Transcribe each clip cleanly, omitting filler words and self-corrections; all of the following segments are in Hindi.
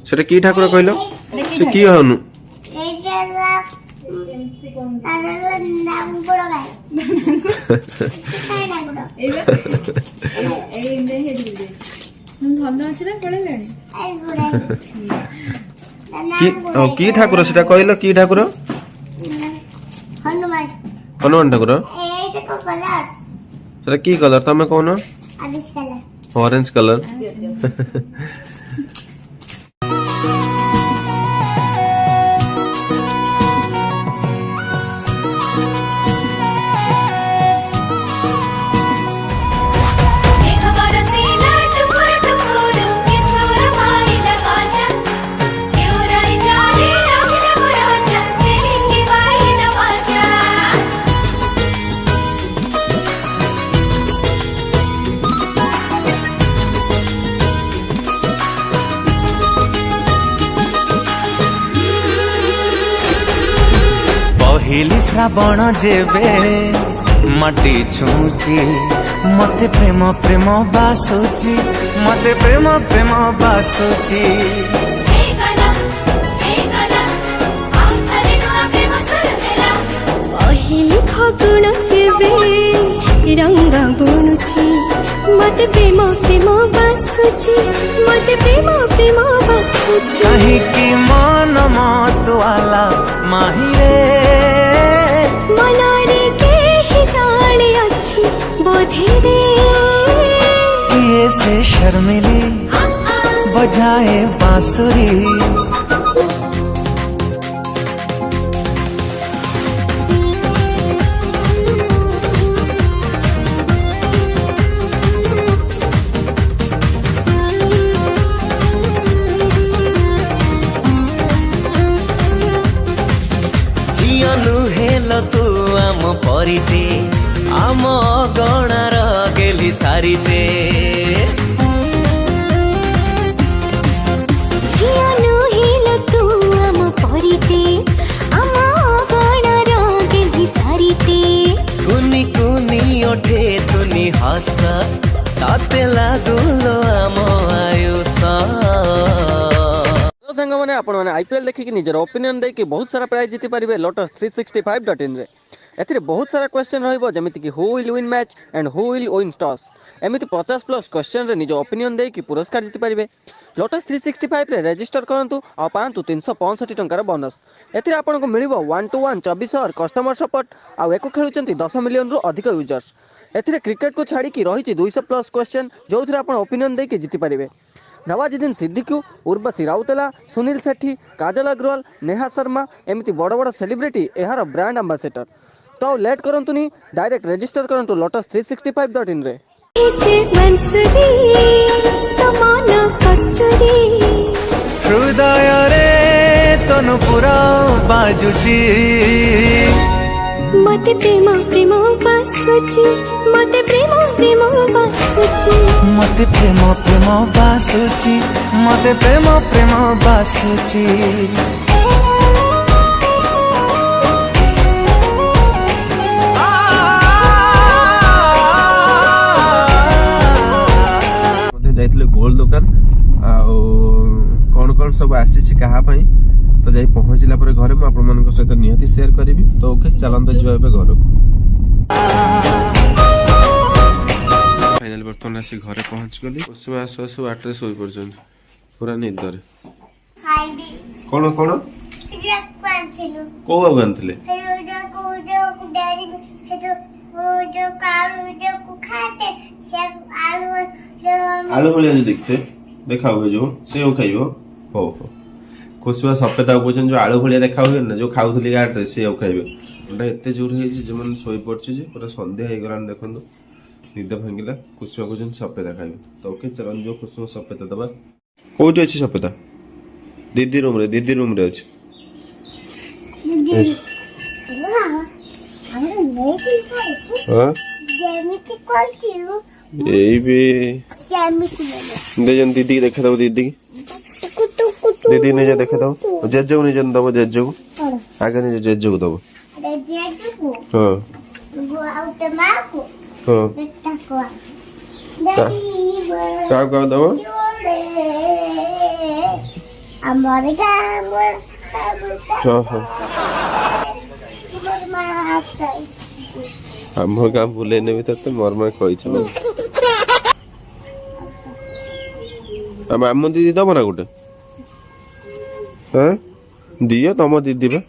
सेटा की ठाकुर कहलो से की हनु की ठाकुर सेटा कहलो की ठाकुर हनुमान ठाकुर सेटा की कलर तमे कहनो ऑरेंज कलर पहिली श्रावण जेबे माटी छुची मते प्रेम प्रेम बासुची मते प्रेम प्रेम बासुची पहिली फागुन जेबे रंग बुणुची मते प्रेम प्रेम बासुची मते प्रेम प्रेम बासुची कहीं की मन मतवाला माहिरे मनरे के ही जाने अच्छी बोधे रे ये से शर्मिली बजाए बांसुरी तू आम परिते आम गणार गेली सारिते तू आम परिते आम गणार गेली सारिते कुनी कुनी ओठे तुनी हस ताते लागुलो आम आयुष सांग मैंने आपण मैंने आईपीएल देखिक निजर ओपिनियन देकी बहुत सारा प्राइज जीति पारे लोटस 365.in रे एथिरे बहुत सारा क्वेश्चन रहइबो जेमिति कि who will win match and who will win toss एमिति 50+ क्वेश्चन रे निज ओपिनियन देकी पुरस्कार जीति पारे लोटस 365 रे रजिस्टर करंतु आ पांतु 365 टंकार बोनस एथिरे आपनको मिलिबो 1-to-1 24 आवर कस्टमर सपोर्ट आ एको खेलुचंती 10 मिलियन रु अधिक यूजर्स एथिरे क्रिकेट को छाड़ी कि रहिछि 200+ क्वेश्चन जोथिरे आपण ओपिनियन देकी जीति पारे नवाजुद्दीन सिद्दीकी उर्वशी राउतला सुनील सेठी काजल अग्रवाल नेहा शर्मा एमती बड़ बड़ सेलिब्रिटी यार ब्रांड एम्बेसडर तो लेट करंतुनी डायरेक्ट रजिस्टर करंतु लोटस 365.in रे हृदय रे तनु पुरा बाजुची मते प्रेम प्रेम बासुची मते प्रेम प्रेम बासुची मते प्रेम प्रेम बासुची मते प्रेम प्रेम बासुची जाइथिले गोल दुकान आ कोन कोन सब आसी कहा पई तो जाई पहुंचला पर घरे म आपन मन सहित निहती शेयर करिवि तो ओके चलंत जीवा पे घर को फाइनल बर्तन आसी घरे पहुंच गली सुबह आसु 8 रे सोई परजन पूरा निदर खाइबी कोन कोन जक पांथिलु को बागनथिले को डैडी वो जो कालू जो खाते सब आलू आलू भलिया जो देखते देखा हुए जो से खाइबो हो खुशबा सफेदा पूछन जो आलू भलिया देखा हुए ना जो खाउथली गाट रे से खाइबे अंडा एते जोर हे जे मन सोई पड़छि जे पूरा संध्या हे गरान देखंदो निद भांगिला खुशबा पूछन सफेदा खाइबे तो ओके चलन जो खुशबा सफेदा दबा कोठी अछि सफेदा दीदी रूम रे अछि हां जेमिति कोलचिलु एई बे दे जन दीदी देखे दो दीदी दीदी ने जे देखे दो जेजो ने जन दो जेजो आगे ने जेजो दो जेजो हां वो आउट माको हां देखता को दीदी का दो ଆମର ଗାଁ ହଁ ହଁ ଆମ ଗାଁ ବୁଲେଇ ନେବି ତତେ ମର୍ମା କହିଛୁ ଆମ ଆମ ଦିଦି ଦବ ନା ଗୋଟେ ଦିଅ ତମ ଦିଦି ବା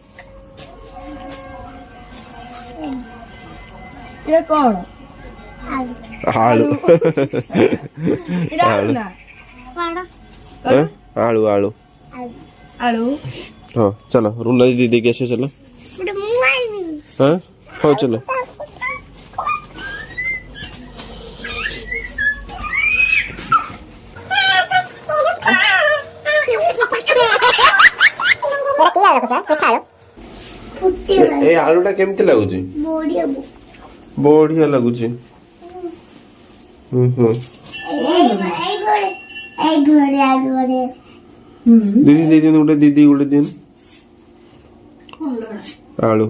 ଆଳୁ ଆଳୁ ଆଳୁ ଆଳୁ ହଁ ଚଲ ରୁନା ଦିଦି ଦେଇକି ଆସିବ ଚଲ ହଉ ଚଲ ଏ ଆଳୁ ଟା କେମିତି ଲାଗୁଛି ବଢିଆ ଲାଗୁଛି ଦିଦି ଦେଇଦିଅନ୍ତୁ ଗୋଟେ ଦିଦି ଗୋଟେ ଦିଅନ୍ତୁ ଆଳୁ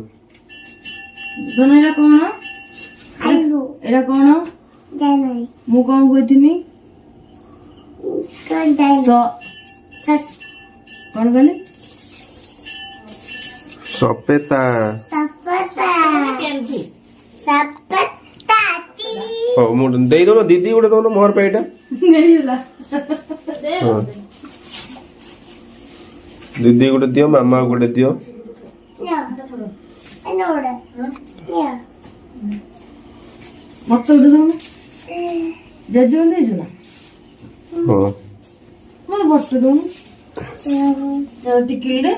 ଏଇଟା କଣ ଏଇଟା କଣ ମୁଁ କଣ କହିଥିଲି କଣ କହିଲି ସପେତା ହଉ ମୁଁ ଦେଇଦଉନ ଦିଦି ଗୋଟେ ଦଉନ ମୋର ପାଇଁ ଏଇଟା ହଁ ଦିଦି ଗୋଟେ ଦିଅ ମାମା ଗୋଟେ ଦିଅ ମତେ ଗୋଟେ ଦଉନ ଜେଜେ ଦେଇଛୁ ନା ହଁ ମୋର ବସ ଦଉନ ଟିକିଲିରେ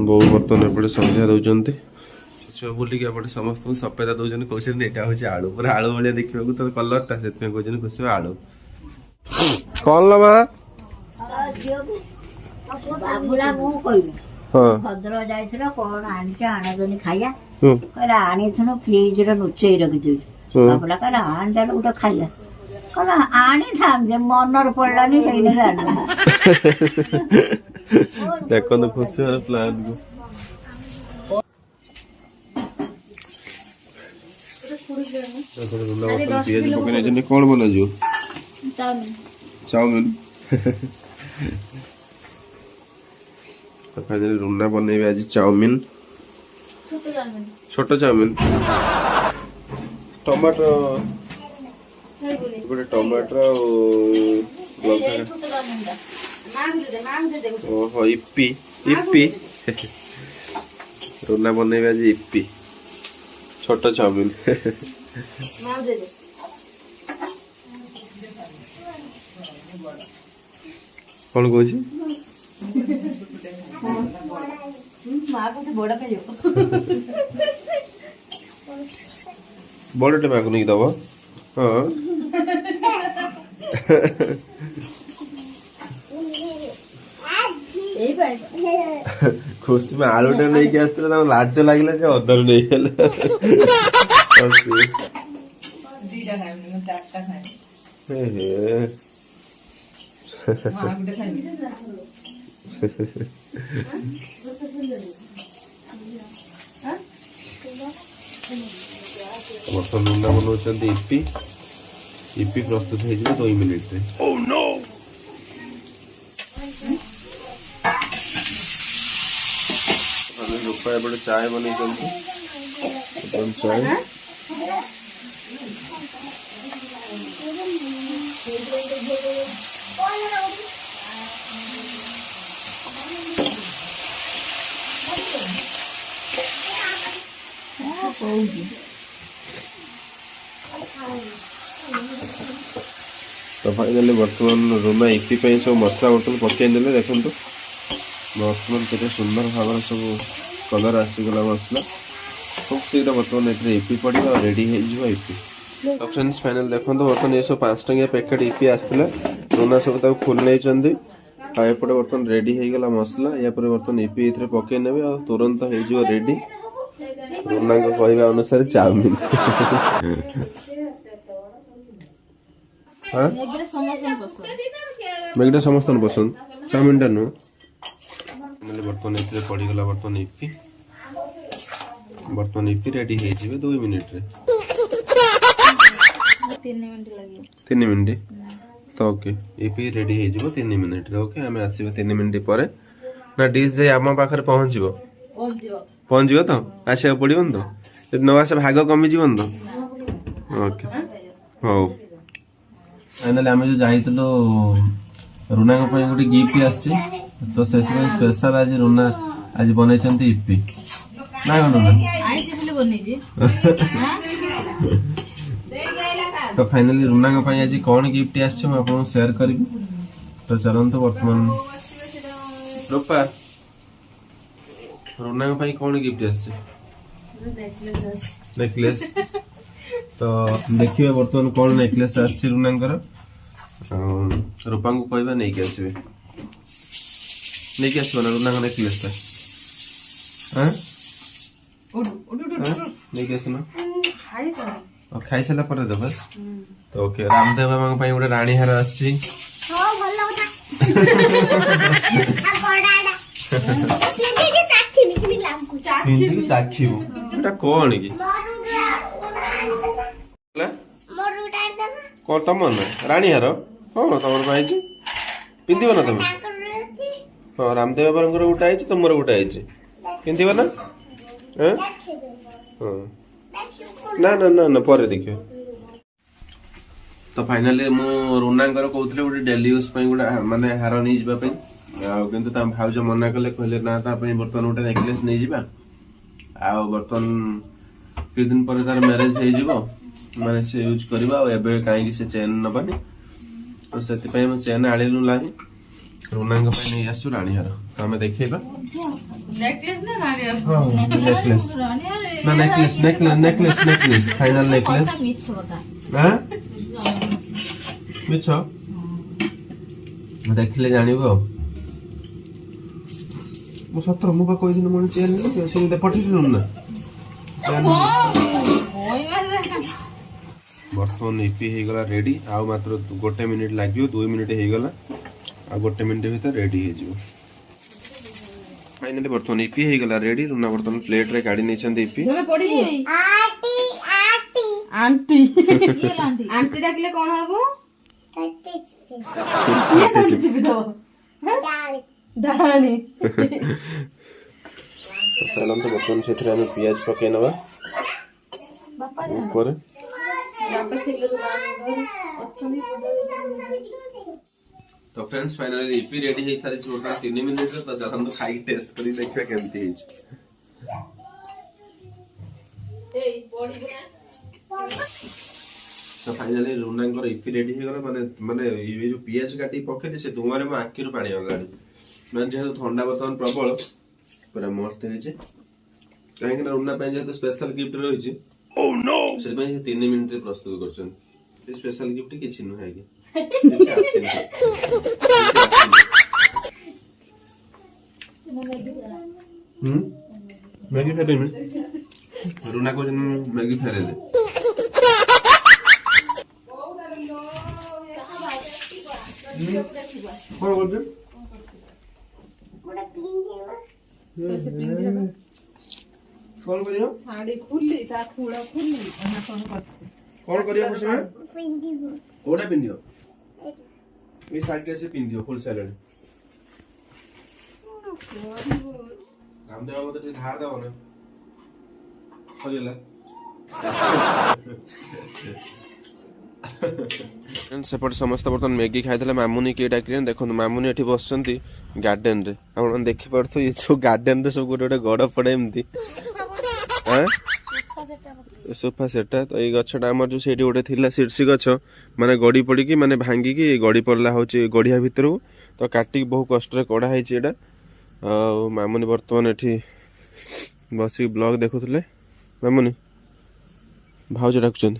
ବୋଉ ବର୍ତ୍ତମାନ ଏପଟେ ସନ୍ଧ୍ୟା ଦଉଛନ୍ତି ବୁଲିକି ଏପଟେ ସମସ୍ତଙ୍କୁ ସଫେଦା ଦଉଛନ୍ତି କହୁଛନ୍ତି ଏଇଟା ହଉଛି ଆଳୁ ପୁରା ଆଳୁ ଭଳିଆ ଦେଖିବାକୁ ତ କଲରଟା ସେଥିପାଇଁ କହୁଛନ୍ତି ଖୁସି ଆଳୁ କଣ ଲ ମା ବାବୁଲା ମୁଁ କହିବି ହଁ ଭଦ୍ର ଯାଇଥିଲ କଣ ଆଣିଛ ଆଣନି ଖାଇବା କହିଲା ଆଣିଥିଲୁ ଫ୍ରିଜରେ ଲୁଚେଇ ରଖିଦେଇଛୁ ବାବୁଲା କହିଲା ଆଣି ଦେଲେ ଗୋଟେ ଖାଇବା କହିଲା ଆଣିଥାମ ଯେ ମନରେ ପଡିଲାନି ସେଇନାକି ଆଣିଲା ଦେଖନ୍ତୁ ଖୁସି ପ୍ଲାନ୍ କୁ ପିଆଜ ପକେଇ ନେଇଛନ୍ତି କଣ ବନାଯିବ ଚାଉମିନ ରୁନା ବନେଇବେ ଆଜି ଚାଉମିନ ଛୋଟ ଚାଉମିନ ଟମାଟୋ ଗୋଟେ ଟମାଟୋ ଓହୋ ଇପି ଇପି ରୁନା ବନେଇବେ ଆଜି ଇପି ଛୋଟ ଚାଉମିନ କଣ କହୁଛି ବଡଟେ ମାକୁ ନେଇକି ଦବ ହଁ ଖୁସି ଆଳୁଟା ନେଇକି ଆସିଥିଲେ ତାଙ୍କୁ ଲାଜ ଲାଗିଲା ଯେ ଅଧର ନେଇଗଲେ ବର୍ତ୍ତମାନ ଲୁନା ବନଉଛନ୍ତି ଇପି ଇପି ପ୍ରସ୍ତୁତ ହେଇଯିବ 2 ମିନିଟରେ ରୂପା ଏପଟେ ଚାय ବନେଇଛନ୍ତି ଚାୟ तो फाइनाली बर्तमान रुना इपी पे सब मसला बर्तन पकई देले देखंतु बर्तमान केते सुंदर भाव सब कलर आसीगला मसला खूब शीघ्र बर्तमान एथरे इपी पड़िबा रेडी हो जिवो इपी तो फ्रेंड्स फाइनल देखंतु बर्तमान ये सब 5 टंकिया पैकेट इपी आस्तिला रुना सब ता खोल नै चंदी आ एपटे बर्तमान रेडी हो गला मसला या पर बर्तमान इपी एथरे पकई नेबे आ तुरंत हो जिवो रेडी रुना को कहबा अनुसार चाउमिन हाँ मैगीटा समस्त पसंद चाउमिन टा नु बर्तमान इतने पड़गला बर्तमान इपी रेडी हो 2 मिनिट रे 3 मिनिट तो ओके इपी रेडी हे जिवो 3 मिनिट रे ओके हमें आसीबो 3 मिनिट परे ना डिश जे आम पाखरे पहुंचीबो पहुंचीबो तो आसे पड़िबो न तो जदि न आसे भाग कमी जीवन तो ओके हो फाइनली आमे जो जाइतलो रुना को पई गोटे गिफ्ट आछि तो सेस में स्पेशल आज रुना आज बनै छंती इपी ना रुना आइछि बोले बनै जी तो फाइनली रुना को पई आज कोन गिफ्ट आछि हम आपन शेयर करबी तो चलंतो वर्तमान रूपा रुना को पई कोन गिफ्ट आछि नेकलेस तो देखिए वर्तमान कौन नेकलेस आछि रुनांकर रूपा को कहबा नहीं के आसीबे नहीं के आसीबो ना रुनांकर नेकलेस ता हां नहीं के आसनो खाई साला पर दे बस तो ओके रामदेव बाबा को पई उडे रानी हार आछि हो भलो ना आ कोडाडा सीधी की चाखी बिकनी लागू हिंदी चाखीबो एटा कोन की ला मोरू टाइम दे को तमन रानी हार हां तमर भाई जी पिंदिबो ना तुम हां रामदेव बाबा को उठाई छी तुमर उठाई छी पिंदिबो ना हैं हां ना ना ना ना पर देखियो तो फाइनली मु रुनांकर कहउथले उडे डेली यूज पई गुडा माने हार नै जिबा पई आ किंतु ता भाउज मना कले कहले ना ता पई बर्तन उडे नेकलेस नै जिबा आ बर्तन के दिन पर तार मैरिज हे जिवो माने से यूज करबा और एबे काई कि से चेन नबानी तो सेति पई हम चेन आलेलु लाही रुनांग पई नै आसु रानी हार तो हमें देखैबा नेकलेस ना रानी हार नेकलेस ना necklace necklace necklace necklace final necklace मिछ बता हां मिछ देखले जानिबो मो सत्र मु बा कोइ दिन मन चेन नै से दे पठी दिनु ना बर्तमान इपी हो गला रेडी आ मात्र 1 मिनिट लागियो 2 मिनिट हो गला आ 1 मिनिट भीतर रेडी हो जिवो फाइनली बर्तमान इपी हो गला रेडी रुना बर्तमान प्लेट रे गाड़ी नै छन इपी तमे पड़ी आटी आटी आंटी ये आंटी आंटी डाकले कोन हबो टच ये चिपि दो डाल डाणी चलन तो बर्तमान सेथरे हम प्याज पके नबा बापा ऊपर बापा थिले तो अच्छी तो फ्रेंड्स फाइनली इपी रेडी हे सारी छोटा 3 मिनिट रे तो चलन तो खाई टेस्ट करी देखबे केमती हे ए बॉडी तो फाइनली रुनांकर इपी रेडी हे गला माने माने ये जो प्याज काटी पके से धुआं रे आखिर पानी आलानी माने जे ठंडा बर्तमान प्रबल पूरा मस्त हे जे काहे कि रुना पे जे स्पेशल गिफ्ट रही छी ओह नो से पे 3 मिनिट रे प्रस्तुत करछन ये स्पेशल गिफ्ट किछि न है कि मैगी फेरे में रुना को जन मैगी फेरे दे कौन बोल रहे पूरा क्लीन है कौन करियो साड़ी खुली ता थोड़ा खुली ना कौन करियो खुशी में पिंडी ओडा पिंदियो ये साइड कैसे पिंदियो फुल सैलेड रामदेव बाबा तो धार दाओ ना हो गेला सेपट समस्त बर्तन मैगी खाई मामुनी किए डाकिले देखो मामुनी एठी बसचंती गार्डन रे आपण देखि पड़थो ये जो गार्डन रे सब गोटे गड़ पड़े एमती सोफा सेटा तो ये गछटा हमर जो सेठी गोटे थिला सिरसी गछ माने गड़ी पड़ी की माने भांगी की गड़ी पड़ला होची गड़िया भीतर तो काटी बहु कष्ट रे कड़ा है एटा मामुनी वर्तमान एठी बसी ब्लॉग देखुथले मामुनी भाउज डाकुचंती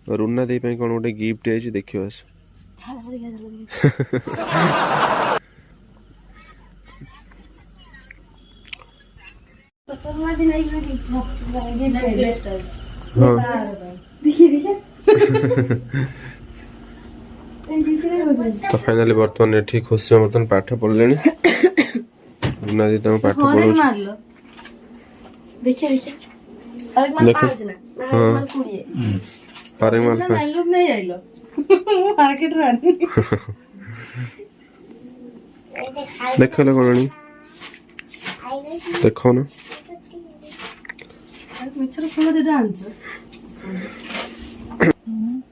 रुना दे पे कोन गोटे गिफ्ट है देखियो आस तो फाइनली बर्तमान एठी खुशी बर्तमान पाठ पढ़लेनी रुना दी तुम पाठ पढ़ो मारलो देखिए देखिए अरे मार पाज ना मार कुड़िए पारे माल ना लोग नहीं आइलो ମାର୍କେଟରେ ଆଣିନି। ଦେଖଲେ କଣ ଆଣି ଦେଖ ନା ମିଛର ଫୁଲ ଦିଟା ଆଣିଛ।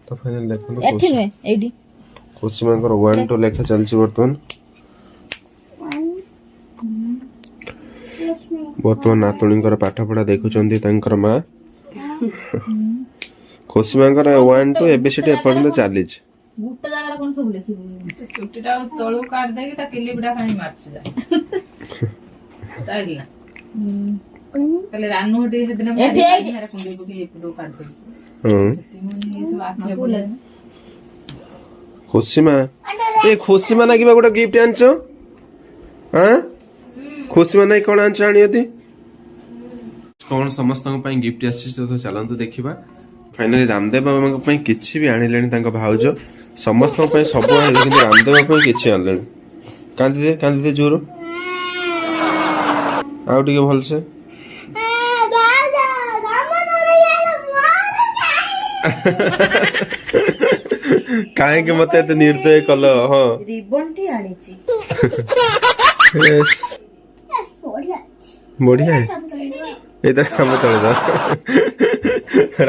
ତ ଫାଇନାଲ ଦେଖନ୍ତୁ ଏଠି ନୁହେଁ ଏଇଠି। ଖୁସି ମାଙ୍କର 1 2 ଲେଖା ଚାଲିଛି ବର୍ତ୍ତମାନ ନାତୁଣୀଙ୍କର ପାଠ ପଢା ଦେଖୁଛନ୍ତି ତାଙ୍କର ମା। ଖୁସି ମାଙ୍କର 1 2 ଏବେ ସେଠି ଏପର୍ଯ୍ୟନ୍ତ ଚାଲିଛି। ଗୋଟେ ଜାଗାରେ କଣ ସବୁ ଲେଖିବୁ? ଚୁଟିଟା ତଳକୁ କାଟ ଦେଇକି ତା କିଲିପିଟା ଖାଇ ମାରଛୁ ଯା। ଷ୍ଟାଇଲ ନା। ତାହେଲେ ରାନୁ ହଟି ସେଦିନ ଏଠି ହାରେ କୁଣ୍ଡେଇ ପକେଇ ଏପଟକୁ କାଟ ଦେଇଛି। ସେଠି ସବୁ ଆଖି ପଡେ। ଖୁସି ମା ଏ ଖୁସି ମା ନାଗିବା ଗୋଟେ ଗିଫ୍ଟ ଆଣିଛ? ହଁ ଖୁସି ମା ନାଇଁ କଣ ଆଣିଛ ଆଣିଅତି? କଣ ସମସ୍ତଙ୍କ ପାଇଁ ଗିଫ୍ଟ ଆସିଛି ତ ଚାଲନ୍ତୁ ଦେଖିବା। ଫାଇନାଲି ରାମଦେବ ବାବାଙ୍କ ପାଇଁ କିଛି ବି ଆଣିଲେଣି ତାଙ୍କ ଭାଉଜ। ସମସ୍ତଙ୍କ ପାଇଁ ସବୁ ଆଣିଲେ କିନ୍ତୁ ରାମଦେବ ପାଇଁ କିଛି ଆଣିଲେଣି। କାନ୍ଦିଦେ ଜୋର ଆଉ ଟିକେ ଭଲସେ। କାହିଁକି ମତେ ଏତେ ନିର୍ଦ୍ଦୟ କଲ? ହଁ ରିବନଟି ଆଣିଛି। ବଢିଆ ଏଇଥିରେ କାମ ଚଳେଇଦବା।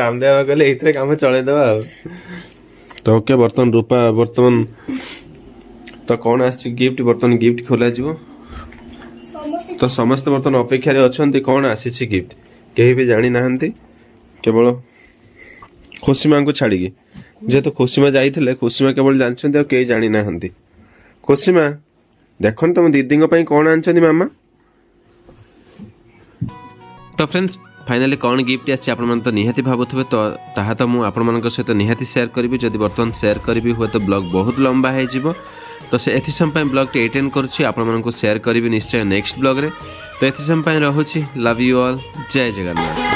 ରାମଦେବ କହିଲେ ଏଇଥିରେ କାମ ଚଳେଇଦବା ଆଉ। ତ ଓକେ ବର୍ତ୍ତମାନ ରୂପା ତ କଣ ଆସିଛି ଗିଫ୍ଟ? ବର୍ତ୍ତମାନ ଗିଫ୍ଟ ଖୋଲାଯିବ। ତ ସମସ୍ତେ ବର୍ତ୍ତମାନ ଅପେକ୍ଷାରେ ଅଛନ୍ତି କଣ ଆସିଛି ଗିଫ୍ଟ। କେହି ବି ଜାଣିନାହାନ୍ତି କେବଳ ଖୁସିମାଙ୍କୁ ଛାଡ଼ିକି। ଯେହେତୁ ଖୁସିମା ଯାଇଥିଲେ ଖୁସିମା କେବଳ ଜାଣିଛନ୍ତି ଆଉ କେହି ଜାଣିନାହାନ୍ତି। ଖୁସିମା ଦେଖନ୍ତୁ ତମ ଦିଦିଙ୍କ ପାଇଁ କଣ ଆଣିଛନ୍ତି ମାମା। ତ ଫ୍ରେଣ୍ଡସ୍ फाइनाली कौन गिफ्ट आसी आपन तो निहाती भावुवे तो ताहा तो मुझे आपण सहित निहाती शेयर करी जदि बर्तमान शेयर करी हुए तो ब्लॉग बहुत लंबा हो तो से एथि समय ब्लॉग टी एटेंड करुँची आपण शेयर करी निश्चय नेक्स्ट ब्लॉग रे तो एथि समय रोचे लव यू ऑल जय जगन्नाथ।